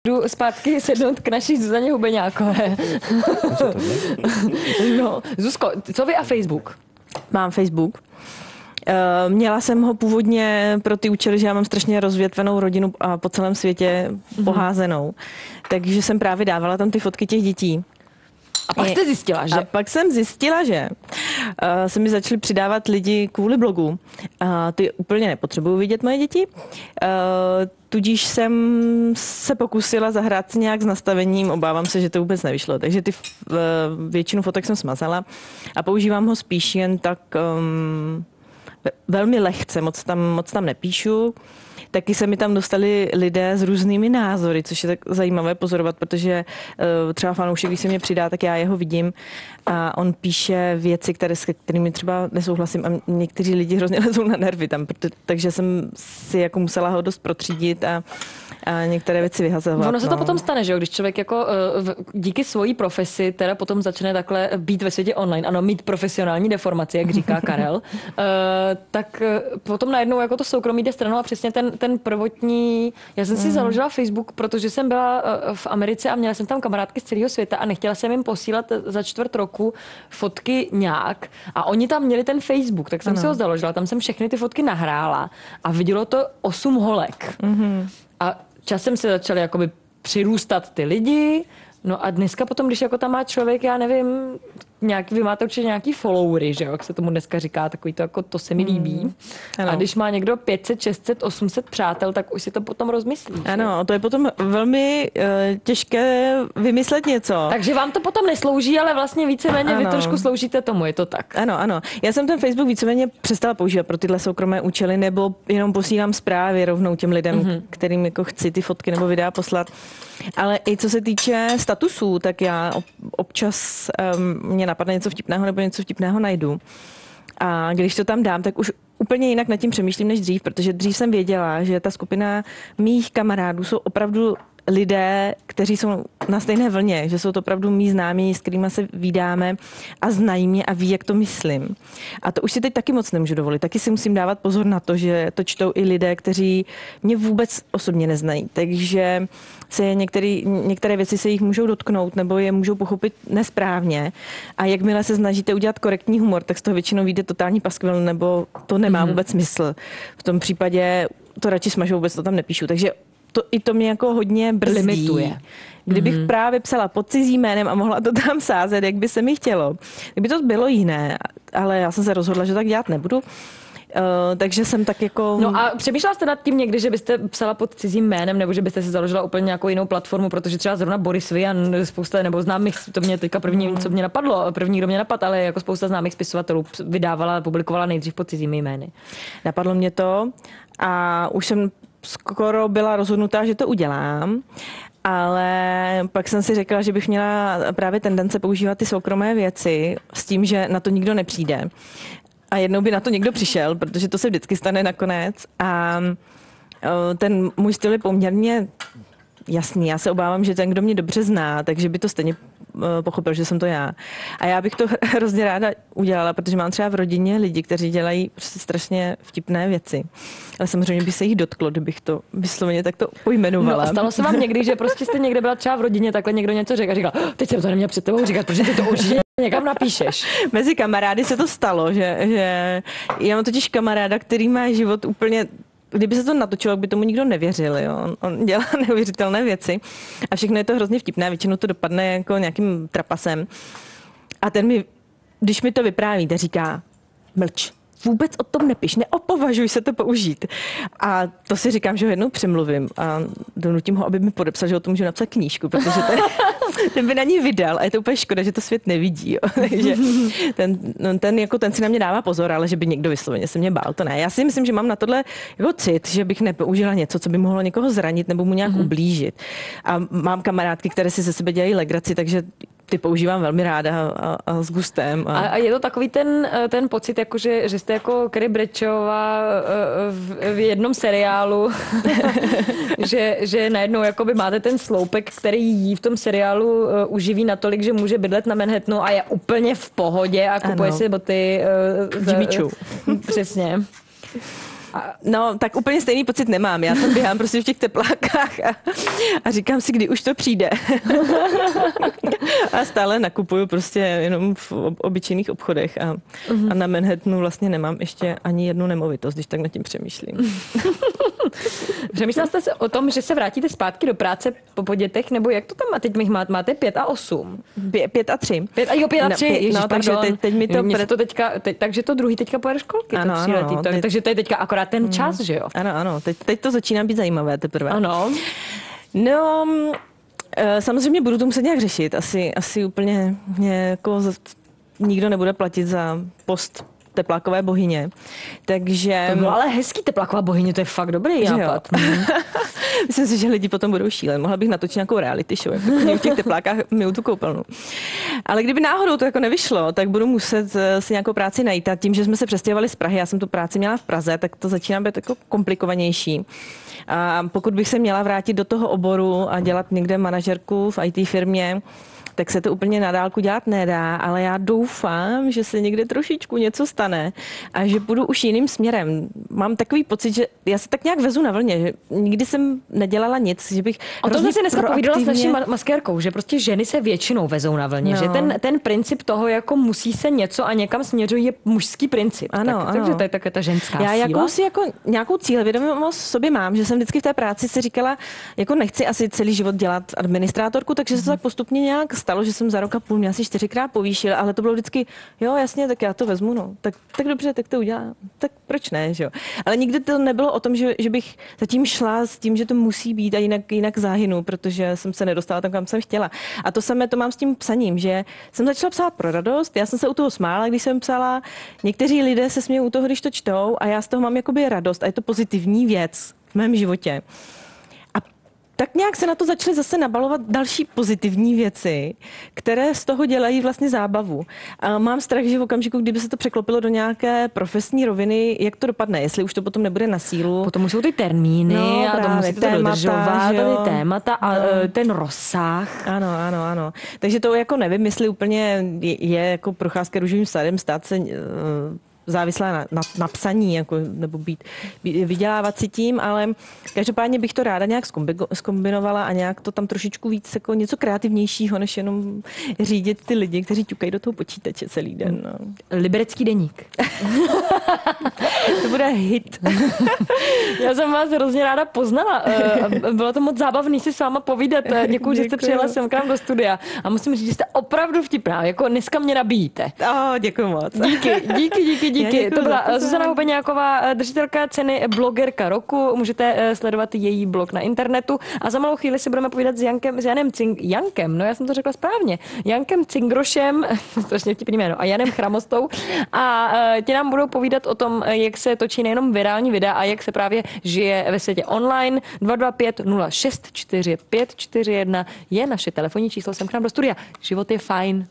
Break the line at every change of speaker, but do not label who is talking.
jdu zpátky sednout k naší Zuzaně Hubeňákové. No, Zuzko, co vy a Facebook?
Mám Facebook. Měla jsem ho původně pro ty účely, že já mám strašně rozvětvenou rodinu a po celém světě poházenou. Takže jsem právě dávala tam ty fotky těch dětí.
A pak jste zjistila, že?
A pak jsem zjistila, že se mi začali přidávat lidi kvůli blogu. Ty úplně nepotřebují vidět moje děti. Tudíž jsem se pokusila zahrát si nějak s nastavením, obávám se, že to vůbec nevyšlo. Takže většinu fotek jsem smazala a používám ho spíš jen tak velmi lehce, moc tam nepíšu. Taky se mi tam dostali lidé s různými názory, což je tak zajímavé pozorovat, protože třeba fanoušek, když se mě přidá, tak já jeho vidím a on píše věci, s kterými třeba nesouhlasím a někteří lidi hrozně lezou na nervy tam, takže jsem si jako musela ho dost protřídit a některé věci vyhazovat.
Ono se to potom stane, že jo, když člověk jako díky svojí profesi teda potom začne takhle být ve světě online, ano, mít profesionální deformaci, jak říká Karel, tak potom najednou jako to soukromí jde stranou a přesně ten prvotní, já jsem si založila Facebook, protože jsem byla v Americe a měla jsem tam kamarádky z celého světa a nechtěla jsem jim posílat za čtvrt roku fotky nějak a oni tam měli ten Facebook, tak jsem si ho založila, tam jsem všechny ty fotky nahrála a vidělo to 8 holek. A časem se začaly jakoby přirůstat ty lidi, no a dneska potom, když jako tam má člověk, já nevím, vy máte určitě nějaký followery, že jo, jak se tomu dneska říká, takový to jako to se mi líbí. Ano. A když má někdo 500, 600, 800 přátel, tak už si to potom rozmyslí.
Ano, to je potom velmi těžké vymyslet něco.
Takže vám to potom neslouží, ale vlastně víceméně vy trošku sloužíte tomu, je to tak.
Ano. Já jsem ten Facebook víceméně přestala používat pro tyhle soukromé účely, nebo jenom posílám zprávy rovnou těm lidem, kterým jako chci ty fotky nebo videa poslat. Ale i co se týče statusů, tak já občas mě napadne něco vtipného nebo něco vtipného najdu. A když to tam dám, tak už úplně jinak nad tím přemýšlím než dřív, protože dřív jsem věděla, že ta skupina mých kamarádů jsou opravdu lidé, kteří jsou na stejné vlně, že jsou to opravdu mý známí, s kterými se vídáme a znají mě a ví, jak to myslím. A to už si teď taky moc nemůžu dovolit. Taky si musím dávat pozor na to, že to čtou i lidé, kteří mě vůbec osobně neznají. Takže se některé věci se jich můžou dotknout nebo je můžou pochopit nesprávně. A jakmile se snažíte udělat korektní humor, tak z toho většinou vyjde totální paskvil nebo to nemá vůbec smysl. V tom případě to radši smažou, vůbec to tam nepíšu. Takže to mě jako hodně brzdí.
Limituje.
Kdybych právě psala pod cizím jménem a mohla to tam sázet, jak by se mi chtělo. Kdyby to bylo jiné, ale já jsem se rozhodla, že tak dělat nebudu. Takže jsem tak jako...
No a přemýšlela jste nad tím někdy, že byste psala pod cizím jménem, nebo že byste si založila úplně nějakou jinou platformu, protože třeba zrovna Boris Vian, spousta, nebo známých, to mě teďka první, co mě napadlo, první, kdo mě napadl, ale jako spousta známých spisovatelů vydávala, publikovala nejdřív pod cizími jmény.
Napadlo mě to a už jsem skoro byla rozhodnutá, že to udělám. Ale pak jsem si řekla, že bych měla právě tendence používat ty soukromé věci s tím, že na to nikdo nepřijde. A jednou by na to někdo přišel, protože to se vždycky stane nakonec. A ten můj styl je poměrně jasný. Já se obávám, že ten, kdo mě dobře zná, takže by to stejně pochopil, že jsem to já. A já bych to hrozně ráda udělala, protože mám třeba v rodině lidi, kteří dělají prostě strašně vtipné věci. Ale samozřejmě by se jich dotklo, kdybych to vysloveně takto pojmenovala.
No a stalo se vám někdy, že prostě jste někde byla třeba v rodině, takhle někdo něco řekl a říkal, teď jsem to neměla před tebou říkat, protože ty to určitě někam napíšeš.
Mezi kamarády se to stalo, že já mám totiž kamaráda, který má život úplně... Kdyby se to natočilo, by tomu nikdo nevěřil. Jo? On dělá neuvěřitelné věci a všechno je to hrozně vtipné. Většinou to dopadne jako nějakým trapasem. A ten mi, když mi to vypráví, tak říká, mlč, vůbec o tom nepiš, neopovažuj se to použít. A to si říkám, že ho jednou přemluvím a donutím ho, aby mi podepsal, že o tom můžu napsat knížku, protože ten by na ní vydal a je to úplně škoda, že to svět nevidí. Jo. Takže ten si na mě dává pozor, ale že by někdo vysloveně se mě bál, to ne. Já si myslím, že mám na tohle jako cit, že bych nepoužila něco, co by mohlo někoho zranit nebo mu nějak ublížit. A mám kamarádky, které si ze sebe dělají legraci, takže ty používám velmi ráda a s gustem.
A je to takový ten pocit, jako že jste jako Carrie Bradshawová v jednom seriálu, že najednou jakoby máte ten sloupek, který jí v tom seriálu uživí natolik, že může bydlet na Manhattanu a je úplně v pohodě a kupuje si boty.
Jimmy Choo.
Přesně.
No, tak úplně stejný pocit nemám. Já tam běhám prostě v těch teplákách a říkám si, kdy už to přijde. A stále nakupuju prostě jenom v obyčejných obchodech a na Manhattanu vlastně nemám ještě ani jednu nemovitost, když tak nad tím přemýšlím.
Přemýšlela jste se o tom, že se vrátíte zpátky do práce po dětech, nebo jak to tam máte? Teď máte 5 a 8.
5 a 3.
5 a 3. Ježiš,
no, takže teď mi to...
takže to druhý teďka pojede školky.
Ano, ano.
Takže to je teďka akorát ten čas, že jo?
Ano. Teď to začíná být zajímavé teprve.
Ano.
No, samozřejmě budu to muset nějak řešit. Asi úplně jako nikdo nebude platit za post teplákové bohyně. Takže...
No ale hezký tepláková bohyně, to je fakt dobrý nápad.
Myslím si, že lidi potom budou šílet. Mohla bych natočit nějakou reality show, jako v těch teplákách miju tu koupelnu. Ale kdyby náhodou to jako nevyšlo, tak budu muset si nějakou práci najít. A tím, že jsme se přestěhovali z Prahy, já jsem tu práci měla v Praze, tak to začíná být jako komplikovanější. A pokud bych se měla vrátit do toho oboru a dělat někde manažerku v IT firmě, tak se to úplně na dálku dělat nedá, ale já doufám, že se někde trošičku něco stane a že půjdu už jiným směrem. Mám takový pocit, že já se tak nějak vezu na vlně, že nikdy jsem nedělala nic, že bych
o tom jsem si dneska povídala s naší maskérkou, že prostě ženy se většinou vezou na vlně, že ten princip toho, jako musí se něco a někam směřují, je mužský princip.
Ano.
Takže to je také ta ženská síla.
Já nějakou cílevědomost v sobě mám, že jsem vždycky v té práci si říkala, jako nechci asi celý život dělat administrátorku, takže se to tak postupně nějak stalo, že jsem za rok a půl mě asi 4krát povýšila, ale to bylo vždycky, jo, jasně, tak já to vezmu, no. Tak dobře, tak to udělám. Tak proč ne, že jo? Ale nikdy to nebylo o tom, že bych zatím šla s tím, že to musí být a jinak zahynu, protože jsem se nedostala tam, kam jsem chtěla. A to samé to mám s tím psaním, že jsem začala psát pro radost, já jsem se u toho smála, když jsem psala, někteří lidé se smějí u toho, když to čtou a já z toho mám jakoby radost a je to pozitivní věc v mém životě. Tak nějak se na to začaly zase nabalovat další pozitivní věci, které z toho dělají vlastně zábavu. A mám strach, že v okamžiku, kdyby se to překlopilo do nějaké profesní roviny, jak to dopadne, jestli už to potom nebude na sílu.
Potom už jsou ty termíny a to musíte dodržovat, ty témata a ten rozsah.
Ano. Takže to jako nevím, jestli úplně je jako procházka růžovým sadem stát se závislá na psaní, jako, nebo vydělávat si tím, ale každopádně bych to ráda nějak zkombinovala a nějak to tam trošičku víc jako něco kreativnějšího, než jenom řídit ty lidi, kteří ťukají do toho počítače celý den. No.
Liberecký deník.
To bude hit.
Já jsem vás hrozně ráda poznala. Bylo to moc zábavný si s váma povídat. Děkuji, že jste přijela sem k nám do studia. A musím říct, že jste opravdu vtipná. Jako dneska mě nabíjíte.
Děkuji moc.
Díky. To byla Zuzana Hubeňáková, držitelka ceny blogerka roku. Můžete sledovat její blog na internetu. A za malou chvíli si budeme povídat s Jankem, no já jsem to řekla správně, Jankem Cingrošem, strašně vtipný jméno, a Janem Chramostou. A ti nám budou povídat o tom, jak se točí nejenom virální videa a jak se právě žije ve světě online. 225 06 45 41 je naše telefonní číslo sem k nám do studia. Život je fajn.